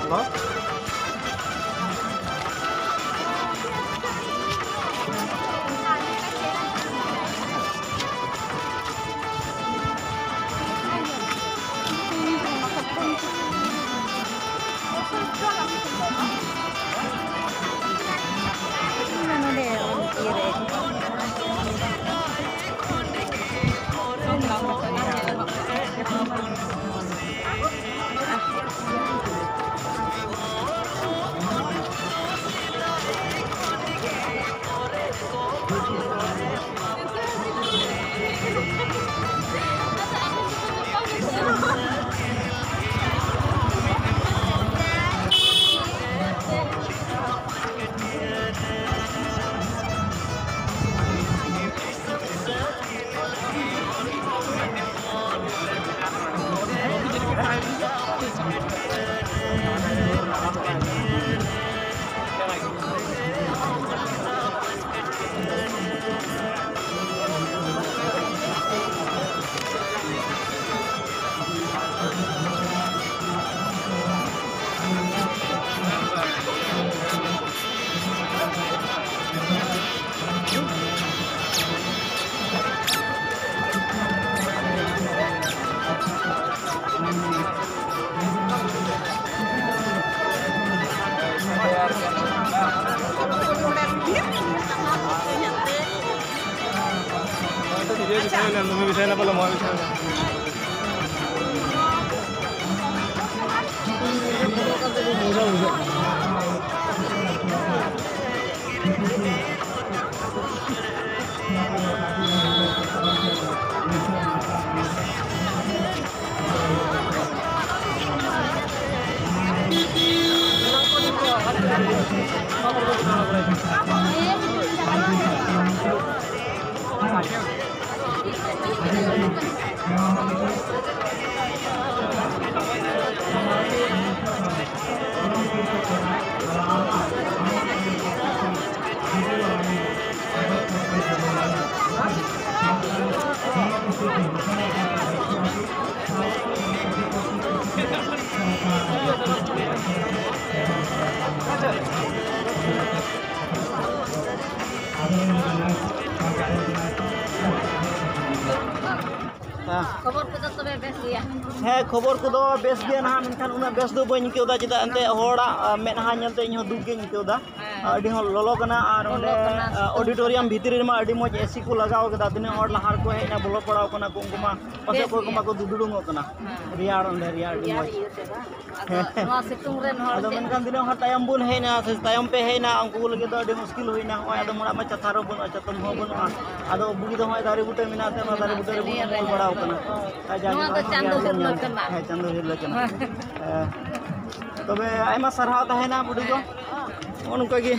Halo? Bisa na pala mo bisa na. खबर को तो तबे बेस गया ᱦᱮᱸ ᱠᱷᱚᱵᱚᱨ ᱠᱚᱫᱚ ᱵᱮᱥ ᱜᱮᱭᱟ ᱱᱟᱦᱟᱜ ᱢᱮᱱᱠᱷᱟन ᱩᱱᱟᱹᱜ ᱵᱮᱥ ᱫᱚ ᱵᱟᱹᱧ ᱟᱹᱭᱠᱟᱹᱣ ᱫᱟ ᱪᱮᱫᱟᱜ ᱮᱱᱛᱮ ᱦᱚᱲᱟᱜ ᱢᱮᱫᱦᱟ ᱧᱮᱞᱛᱮ ᱤᱧ ᱦᱚᱸ ᱫᱩᱠ ᱜᱤᱧ ᱟᱹᱭᱠᱟᱹᱣ ᱫᱟ ᱟᱹᱰᱤ ᱦᱚᱸ ᱞᱚᱞᱚ ᱠᱟᱱᱟ ᱟᱨ ᱚᱸᱰᱮ ᱚᱰᱤᱴᱳᱨᱤᱭᱟᱢ ᱵᱷᱤᱛᱨᱤ ᱨᱮᱢᱟ ᱟᱹᱰᱤ ᱢᱚᱡᱽ ᱮᱥᱤ ᱠᱚ ᱞᱟᱜᱟᱣ ᱠᱟᱫᱟ ᱛᱤᱱᱟᱹᱜ ᱦᱚᱲ ᱞᱟᱦᱟ ᱨᱮᱠᱚ ᱦᱮᱡ ᱮᱱᱟ ᱵᱚᱞᱚ ᱯᱟᱲᱟᱣ ᱠᱟᱱᱟ ᱠᱚ ᱩᱱᱠᱩ ᱢᱟ ᱯᱟᱥᱮᱡ ᱚᱠᱚᱭ ᱠᱚ ᱢᱟᱠᱚ ᱫᱩᱫᱩᱲᱩᱝᱚᱜ ᱠᱟᱱᱟ ᱨᱮᱭᱟᱲ ᱚᱸᱰे ᱨᱮᱭᱟᱲ ᱟᱹᱰᱤ ᱢᱚᱡᱽ नवा सितुंग रे नहर ᱟᱫᱚ ᱢᱮᱱᱠᱷᱟन ᱛᱤᱱᱟᱹᱜ ᱦᱚᱲ ᱛᱟᱭᱚᱢ ᱵᱚᱱ ᱦᱮᱡ ᱮᱱᱟ ᱥᱮ ᱛᱟᱭᱚᱢ ᱯᱮ ᱦᱮᱡ ᱮᱱᱟ ᱩᱱᱠᱩ ᱞᱟᱹᱜᱤᱫ ᱫᱚ ᱟᱹᱰᱤ ᱢᱩᱥᱠᱤᱞ ᱦᱩᱭᱱᱟ ᱱᱚᱜᱼᱚᱭ ᱟᱫᱚ ᱦᱚᱲᱟᱜ ᱢᱟ ᱪᱟᱛᱷᱟ ᱨᱮ ᱵᱟᱹᱱᱩᱜᱼᱟ ᱪᱟᱛᱚᱢ ᱦᱚᱸ ᱵᱟᱹᱱᱩᱜᱼᱟ ᱟᱫᱚ ᱵᱩᱜᱤ ᱫᱚ ᱱᱚᱜᱼᱚᱭ ᱫᱟᱨᱮ ᱵᱩᱴᱟᱹ ᱢᱮᱱᱟᱜ ᱛᱮ ᱚᱱᱟ ᱫᱟᱨᱮ ᱵᱩᱴᱟᱹ ᱨᱮᱵᱚᱱ ᱩᱢᱩᱞ ᱵᱟᱲᱟᱣ ᱠᱟᱱᱟ नवा तो चांदो हिरलो कना ᱦᱮᱸ ᱪᱟᱸᱫᱳ ᱦᱤᱨᱞᱟᱹ ᱠᱟᱱᱟ ᱛᱚᱵᱮ ᱟᱭᱢᱟ ᱥᱟᱨᱦᱟᱣ ᱛᱟᱦᱮᱱᱟ ᱵᱩᱰᱤ ᱜᱚ ᱱᱚᱜᱼᱚ ᱱᱚᱝᱠᱟ ᱜᱮ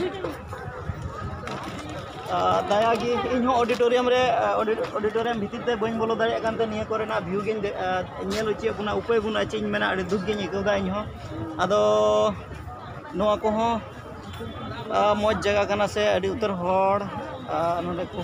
ᱫᱟᱭᱟ ᱜᱮ ᱤᱧ ᱦᱚᱸ ᱚᱰᱤᱴᱳᱨᱤᱭᱟᱢ ᱨᱮ ᱚᱰᱤᱴᱳᱨᱤᱭᱟᱢ ᱵᱷᱤᱛᱤᱨ ᱛᱮ ᱵᱟᱹᱧ ᱵᱚᱞᱚ ᱫᱟᱲᱮᱭᱟᱜ ᱠᱟᱱᱛᱮ ᱱᱤᱭᱟᱹ ᱠᱚᱨᱮᱱᱟᱜ ᱵᱷᱤᱭᱩ ᱜᱤᱧ ᱧᱮᱞ ᱦᱚᱪᱚᱭᱮᱫ ᱵᱚᱱᱟ ᱩᱯᱟᱹᱭ ᱵᱟᱹᱱᱩᱜᱼᱟ ᱪᱮᱫ ᱤᱧ ᱢᱮᱱᱟ ᱟᱹᱰᱤ ᱫᱩᱠ ᱜᱤᱧ ᱟᱹᱭᱠᱟᱹᱣᱫᱟ ᱤᱧ ᱦᱚᱸ ᱟᱫᱚ ᱱᱚᱣᱟ ᱠᱚᱦᱚᱸ ᱢᱚᱡᱽ ᱡᱟᱭᱜᱟ ᱠᱟᱱᱟ ᱥᱮ ᱟᱹᱰि ᱩᱛᱟᱹᱨ ᱦᱚᱲ ᱱᱚᱰᱮ ᱠᱚ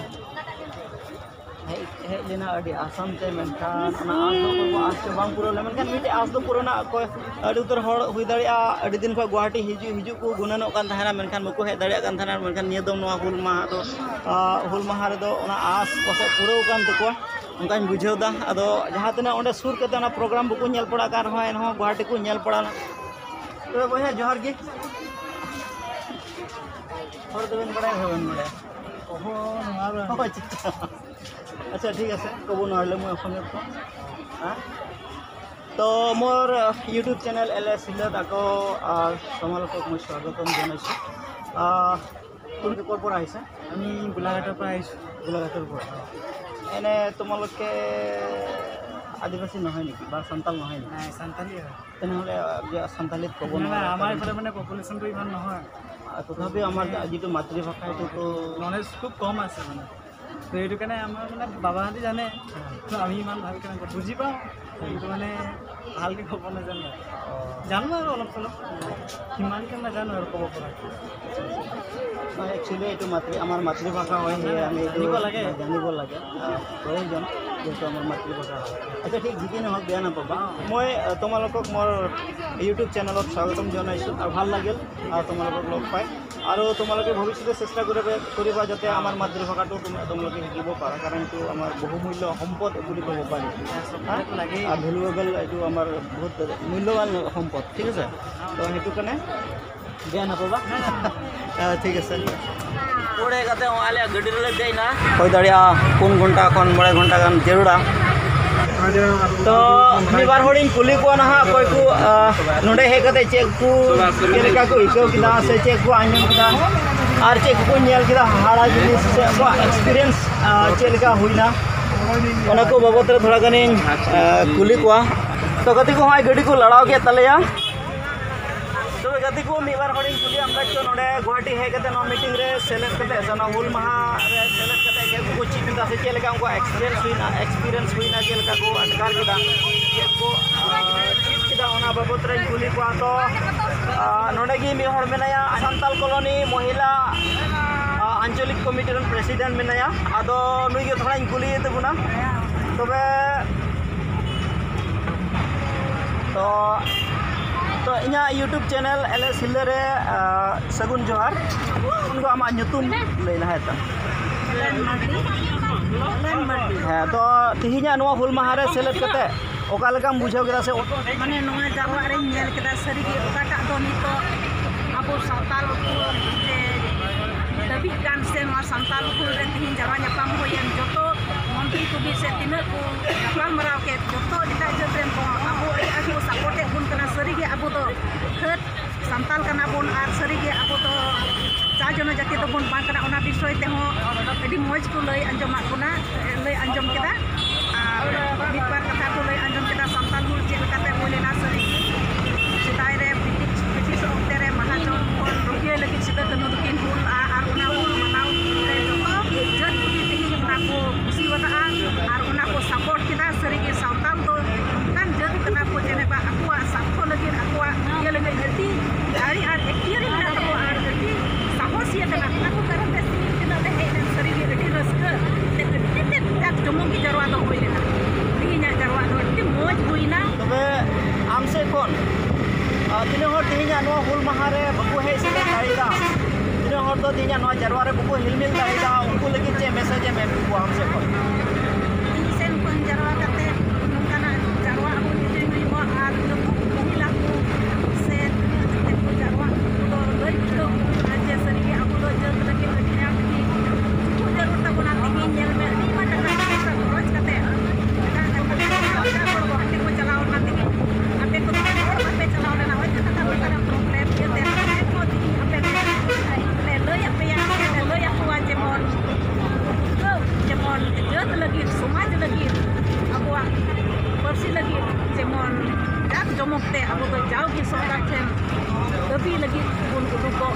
ᱦᱮᱡ ᱞᱮᱱᱟ ᱟᱹᱰि ᱟᱥᱟᱱ ᱛᱮ ᱢᱮᱱᱠᱷᱟन ᱚᱱᱟ ᱟᱸᱥ ᱫᱚ ᱚᱠᱚᱭ ᱠᱚ ᱟᱸᱥ ᱪᱚ ᱵᱟᱝ ᱯᱩᱨᱟᱹᱣ ᱞᱮᱱᱟ ᱢᱮᱱᱠᱷᱟन ᱢᱤᱫᱴᱮᱡ ᱟᱸᱥ ᱫᱚ ᱯᱩᱨᱟᱹᱣᱱᱟ ᱚᱠᱚᱭ ᱟᱹᱰᱤ ᱩᱛᱟᱹᱨ ᱦᱚᱲ ᱦᱩᱭ ᱫᱟᱲᱮᱭᱟᱜᱼᱟ ᱟᱹᱰᱤ ᱫᱤᱱ ᱠᱷᱚᱱ ᱜᱩᱣᱟᱦᱟᱴᱤ ᱦᱤᱡᱩᱜ ᱠᱚ ᱜᱩᱱᱟᱹᱱᱚᱜ ᱠᱟᱱ ᱛᱟᱦᱮᱱᱟ ᱢᱮᱱᱠᱷᱟन ᱵᱟᱠᱚ ᱦᱮᱡ ᱫᱟᱲᱮᱭᱟᱜ ᱠᱟᱱ ᱛᱟᱦᱮᱱᱟ ᱢᱮᱱᱠᱷan ᱱᱤᱭᱟᱹ ᱫᱚ ᱱᱚᱣᱟ ᱦᱩᱞ ᱢᱟᱦᱟ ᱨᱮᱫᱚ ᱚᱱᱟ ᱟᱸᱥ ᱯᱟᱥᱮᱡ ᱯᱩᱨᱟᱹᱣ ᱠᱟᱱ ᱛᱟᱠᱚᱣᱟ ᱚᱱᱠᱟᱧ ᱵᱩᱡᱷᱟᱹᱣᱫᱟ ᱟᱫᱚ ᱡᱟᱦᱟᱸ ᱛᱤᱱᱟᱹᱜ ᱚᱸᱰᱮ ᱥᱩᱨ ᱠᱟᱛᱮ ᱚᱱᱟ ᱯᱨᱳᱜᱨᱟᱢ ᱵᱟᱠᱚ ᱧᱮᱞ ᱯᱟᱲᱟᱜ ᱠᱟᱱ ᱨᱮᱦᱚᱸ ᱮᱱᱦᱚᱸ ᱜᱩᱣᱟᱦᱟᱴᱤ ᱠᱚ ᱧᱮᱞ ᱯᱟᱲᱟᱣᱱᱟ ᱛᱚᱵᱮ ᱵᱚᱭᱦᱟ ᱡᱚᱦᱟᱨ ᱜᱮ ᱦᱚᱲ ᱫᱚᱵᱮᱱ ᱵᱟᱲᱟᱭᱟ ᱥᱮ ᱵᱟᱵᱮᱱ ᱵᱟᱲᱟᱭᱟ अच्छा ठीक है कब ना मुझे अखने तो मोर यूट्यूब चैनल LS हिलत आको समालोचक मैं स्वागतम जानाइछो तुम कौर पर आइछा আমি গোলাঘাটৰ পৰা আহিছোঁ গোলাঘাটৰ পৰা এনে তোমালোকে আদিবাসী নহয় নেকি বা সান্তাল নহয় নেকি নাই সান্তালী হয় তেনেহ'লে সান্তালীত ক'ব মানে নোৱাৰা আমাৰ এইফালে মানে পপুলেশ্যনটো ইমান নহয় তথাপিও আমাৰ যিটো মাতৃভাষা এইটোতো নলেজ খুব কম আছে মানে তো সেইটো কাৰণে আমাৰ মানে বাবাহঁতে জানে তো আমি ইমান ভালকৈ বুজি পাওঁ কিন্তু মানে ভালকৈ ক'ব নাজানো জানো আৰু অলপ চলপ সিমানকৈ নাজানো আৰু ক'ব পৰা একচুৱেলি এইটো আমাৰ মাতৃভাষা হয় সেয়ে আমি জানিব লাগে প্ৰয়োজন যেহেতু আমার মাতৃভাষা হয়। আচ্ছা ঠিক যিখিনি হওক বেয়া নাপাবা, মই তোমালোকক মোৰ ইউটিউব চেনেলত স্বাগতম জনাইছোঁ আৰু ভাল লাগিল তোমালোকক লগ পাই। আৰু তোমালোকে ভৱিষ্যতে চেষ্টা কৰিবা যাতে আমাৰ মাতৃভাষাটো তোমালোকে শিকিব পাৰা, কাৰণ এইটো আমাৰ বহুমূল্য সম্পদ বুলি ক'ব পাৰি। ভেলুৱেবল, এইটো আমাৰ বহুত মূল্যৱান সম্পদ, ঠিক আছে। তো সেইটো কাৰণে বেয়া নাপাবা। ঠিক আছে পড়ে কাতে আলে গাড়ি ᱨᱮᱞᱮ ᱫᱮᱡᱱᱟ ᱦᱩᱭ ᱫᱟᱲᱮᱭᱟᱜᱼᱟ 4 ᱜᱷᱚᱱᱴᱟ ᱠᱷᱚᱱ 9 ᱜᱷᱚᱱᱴᱟ ᱜᱟᱱ ᱡᱟᱹᱨᱩᱲᱟ। तो मिबार होड़िन कुली को नहा कोई को नोडे हे कते चेक को केलेका को इको किदा से चेक को आंजम किदा और चेक को नेल किदा हाड़ा जिनिस से को एक्सपीरियंस चेलेका हुइना ओना को बाबत रे थोड़ा गनी कुली को। तो गति को हाय गाड़ी को लड़ाव के तलेया। तो गति को मिबार होड़िन कुली हम तो नोडे गुवाहाटी हे कते नो मीटिंग रे सेलेक्ट कते जना हुल महा रे सेलेक्ट कते के को चिंता से चेलेका उनको एक्सपीरियंस हुइना चेलेका को अटकार किदा चेक को चिप किदा ओना बाबत रे कुली को। तो नोडे की मिहर मेनाया संताल कॉलोनी महिला आंचलिक कमिटी रन प्रेसिडेंट मेनाया। आदो नुई के थोड़ा कुली तबुना तबे तो इना यूट्यूब चैनल एलएस हिल्ले रे सगुन जोहार उनको आमा ᱧᱩᱛᱩᱢ लई लहा था। हाँ तो तिहिना नोआ हुल माहा रे सेलेक्ट कते ओका लकाम बुझाव केदा से माने नोआ जारवा रे नेल केदा सरी गे ओकाटा दो नितो आबो सावताल को जे दबी कान से नोआ सावताल को रे तिहिन जारवा ᱧᱟᱯᱟᱢ होयन जतो मंत्री को भी से तिना को ᱧᱟᱯᱟᱢ मराव के जतो इटा जब्रेन को आबो आबो सपोर्ट गुन कना सरी गे आबो तो खत सावताल कना बोन आर सरी गे आबो तो चा जन जाति तो बोन बां कना ओना विषय ते हो अडी मौज को लई अंजमा कोना लई अंजम केदा आर मिटबार कथा को लई अंजम केदा सावताल हुल चे कते बोलेना सरी सिदाय रे ब्रिटिश ओक्ते रे महाजन कोन रोगिए लगी सिदा तनु दुकिन हुल आर ओना हुल मनाव रे जतो जन की तिहिन ओना को खुशी वता आर ओना को सपोर्ट केदा सरी गे सावताल तो kan जन कना को जेने बा अकुआ साथो लगी अकुआ ये लगे गति गाड़ी आर एक्टियरी ना तो आर गति साहसियत ना को करन ते केदा ते हे सरी गे गति रस्क ते ते तक जमो की जरवा तो होई ना तिहिना जरवा तो ती मोज हुइना। तबे आमसे कोन तिने हर तिहिना नो हुल माहा रे बकु हे से दाइदा तिने हर तो तिहिना नो जरवा रे बकु हिलमिल दाइदा उनको लगी चे मैसेज है मैं को हमसे कोन सेन कोन जरवा कते नोंकाना जरवा अबो निते हो आर जो महिला को से ते को जरवा तो लई तो आज सरी गे अबो तो जत लगे अटिया की को जरूरत बना तिहिन नेल में नी मत का रोज कते गुवाहाटी को चलाओ ना तिहिन आपे को आपे चलाओ लेना होय कता प्रकार प्रॉब्लम के ते को आपे ले लई आपे या लई आपवा जेमन जत लगी समाज लगी अबुआ पर्सी लगी जेमन जाक जमकते अब तो जाओ की सरकार ठेन दबी लगी बुन उडुको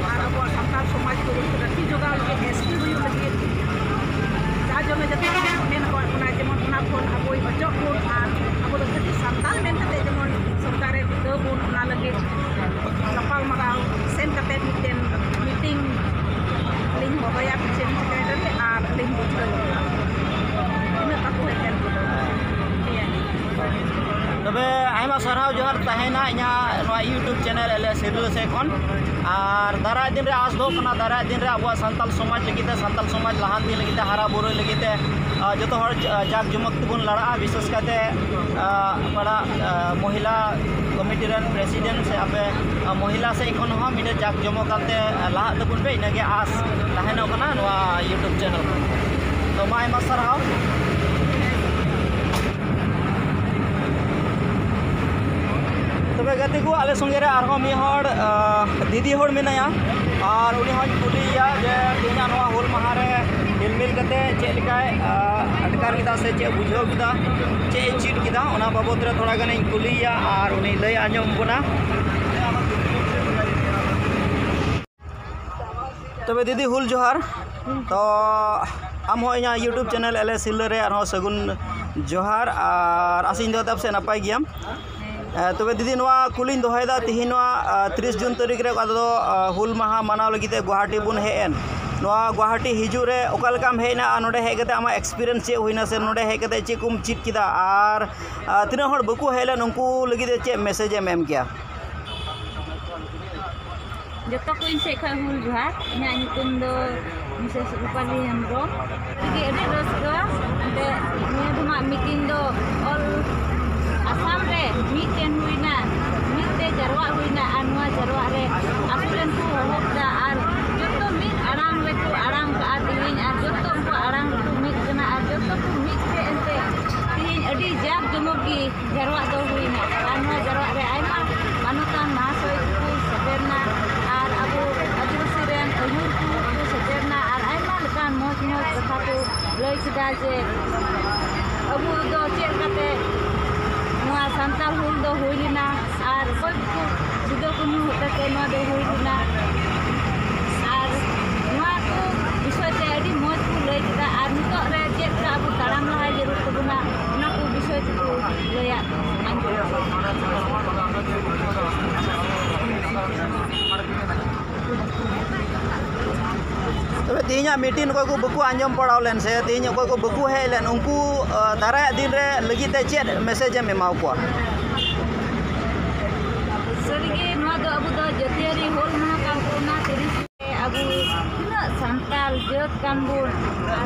और अबुआ सावताल समाज को रखी जोगाव लगी एसटी हुई लगी जा जमे जते मेन को ओना जेमन ओना फोन अबुई अजो फोन आर अब तो जति सावताल मेन कते जेमन सरकार रे द बुन ओना लगी कपाल मराव सेन कते मिटेन मीटिंग लिंग होया पिछे सेक्रेटरी आर लिंग बुझल इन काको हेन तबे आयमा सरहाव जोहार तहेना इना नो यूट्यूब चैनल एले सिरल से कोन आर दारा दिन रे आस दो कना दारा दिन रे अबुआ संताल समाज लगिते संताल समाज लहान दिन लगिते हारा बुरो लगिते जतो हर जाक जमक तबुन लड़ा विशेष काते बड़ा महिला कमिटी रन प्रेसिडेंट से आपे महिला से इखन हो मिटे जाक जमक काते लहा तबुन बे इनागे आस तहेना कना नो यूट्यूब चैनल तो माय मसरहाव। तबे गति को आले संगे रे आरो मी हर दीदी हर मेनाया और उनी हन कुलिया जे तिना नवा हुल माहा रे हिलमिल कते चे लिकाय अटकार किदा से चे बुझाव किदा चे चीट किदा ओना बाबत रे थोड़ा गने कुलिया और उनी लय आंजम बना। तबे दीदी हुल जोहार तो आम हो इना यूट्यूब चैनल एलएस हिल्ले रे आरो सगुन जोहार और आसिन दो तब से नपाय गियाम। तबे दीदी नवा कुलिन दोहयदा तिहि नवा 30 जून तारीख रे आदो हुल माहा मानाव लगिते गुवाहाटी बुन हेन नोआ गुवाहाटी हिजू रे ओका लेकाम हेजना नोडे हेज कते आमा एक्सपीरियंस चे हुइना से नोडे हेज कते चे कुम चिट किदा आर तिना हड़ बकु हेलन उनको लगी चे मैसेज एम किया जतो को इन से खा हुल जुहार nya nyutum do Mrs. Rupali Hembrong lagi adi raska ante nya duma meeting do all Assam re meeting huina meet jarwa huina anwa jarwa re asulen ku hob da ar joto meet arang le ku arang ka adin ar joto ku arang ku meet kana ar joto ku meet te ente tin adi jak jomogi jarwa do huina anwa jarwa re aima manutan masoy ku sebenarnya lay kida je abu do cher kate noa santal hul do huilina ar koi ku sido kunu kate noa do huilina ar noa ku bisoy te adi moj ku lay kida ar nitok re cher ka abu taram lahay jeruk tabuna ona ku bisoy ku layak तबे तीना meeting को बकु आंजम पड़ाव लेन से तीन को बकु हे लेन उनको दारा दिन रे लगी ते चेत मैसेज एम एमाव को सरिगे नोआ दो अबु दो जतियारी होल महा का कोना तेरी अबु तिना संताल जत कानबुन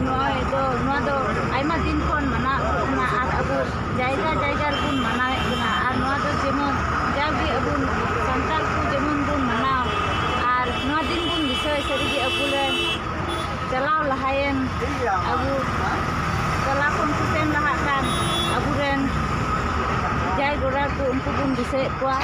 नोआ दो आइमा दिन कोन मना कोना आर अबु जायगा जायगा बुन मना कोना आर नोआ दो जेमन जागे अबु संताल को जेमन बुन मना आर नोआ दिन बुन बिसय सरिगे अबु ले चलाव lahayen abu kelakon kusen lahakan abu ren jai gora ku unku bun dise kwa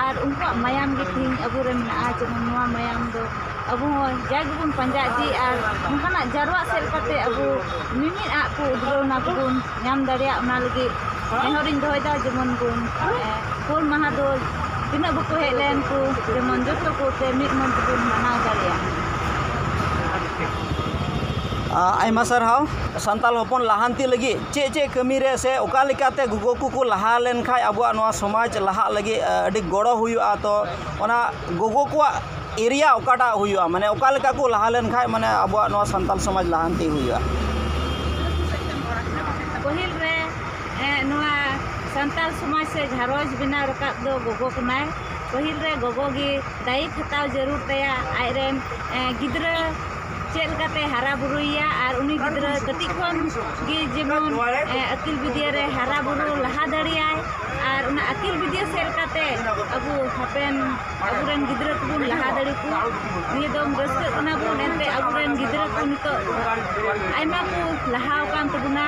ar unku mayam giting abu ren na jeman noa mayam do abu jai bun panjaji ar unkana jarwa sel kate abu mimit a ku udro na bun nyam daria ona lagi nehorin doy da jeman bun hul maha do tina buku helen ku jeman joto ku te mit mon bun manau daria Aima सरहाव Santal हपन लाहांती लगी चे चे कमी रे से ओका लेकाते गुगो को लहा लेन खाय अबुआ नोआ समाज लहा लगी अडी गड़ो हुयुआ तो ओना गुगो को एरिया ओकाटा हुयुआ माने ओका लेका को लहा लेन खाय माने अबुआ नोआ संताल समाज लाहांती हुयुआ पहिल रे नोआ संताल समाज से झारोज बिना रकाब दो गुगो कनाय पहिल रे गुगो गी दायित्व हताव जरूर तया आइरेन गिद्रा चेल कते हरा बुरुया और उनी गिद्रा कति खन गे जेमन अकिल विद्या रे हरा बुरु लहा दड़ियाय और उना अकिल विद्या सेल कते अबु हपेन अबुरेन गिद्रा कुन लहा दड़ी को नि दम रस्ते कना बु नेते अबुरेन गिद्रा को नितो आइमा को लहाव कान तबुना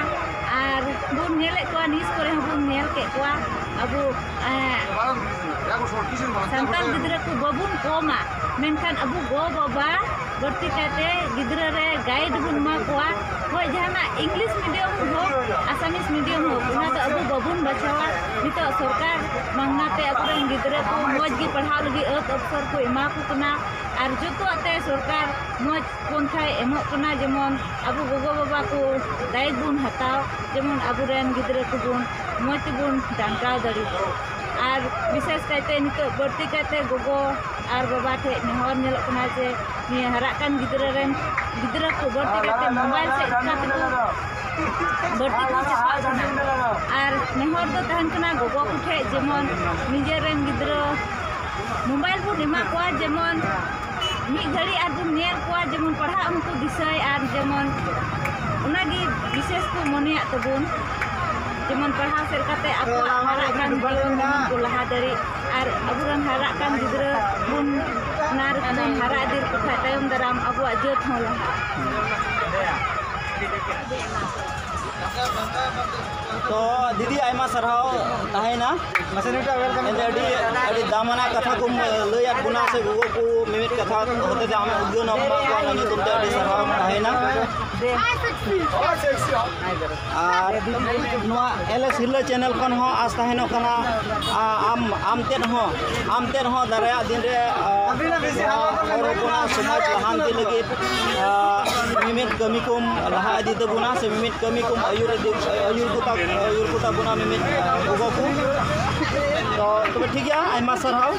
और बुन नेले को निस करे बुन नेल के को अबु संताल गिद्रा को बबुन कोमा मेनखान अबु गो बाबा बर्ती काते गिद्रा रे गाइड बुन मा कोआ होय जहाना इंग्लिश मीडियम हो आसामीज मीडियम हो उना तो अबु बबुन बचावा नितो सरकार मांगनाते अबुरेन गिद्रा को मौज गी पढ़ाव लगी अवसर को एमा को कना और जोतोते सरकार मौज पंथाय एमो कना जेमन अबु गोगो बाबा को गाइड बुन हताव जेमन अबुरेन गिद्रा को बुन मौज बुन डांटाव दड़ी और विशेष कहते नितो बर्ती कहते गोगो और बाबा ठे नेहर नेल कना जे नि हराकान गिद्रा रेन गिद्रा को बर्ती कहते मोबाइल से इतना तो बर्ती को चपा और नेहर दो तहन कना गोगो को ठे जेमन निजे रेन गिद्रा मोबाइल बु निमा को जेमन मी घड़ी और बु नेल को जेमन पढ़ा उनको दिसय और जेमन उनागी विशेष को मनिया तबुन जेमन पढ़ाव सेल कते आपको हराकान जीवन को लहा दरी और अबुरन हराकान गिद्रा बुन नार बुन हरा दिर को तायम दराम अबुआ जेत हो लहा तो दीदी आयमा सरहाव ताहेना मसेनिटा वेलकम अडी दामना कथा को लयात गुना से गुगो को मिमिट कथा होते जे आमे उद्यो नम्मा को ननी तुमते अडी सरहाव ताहेना और नोआ एलएस हिल्ला चैनल खन हो आज ताहेनो कना आम तेन हो दाराया दिन रे और कोना समाज लहांती लगी मिमिट कमी कुम लहा इदी तबुना से मिमिट कमी कुम आयुर कुता बुना मिमिट गुगो को तो तबे ठीक गया आयमा सरहाव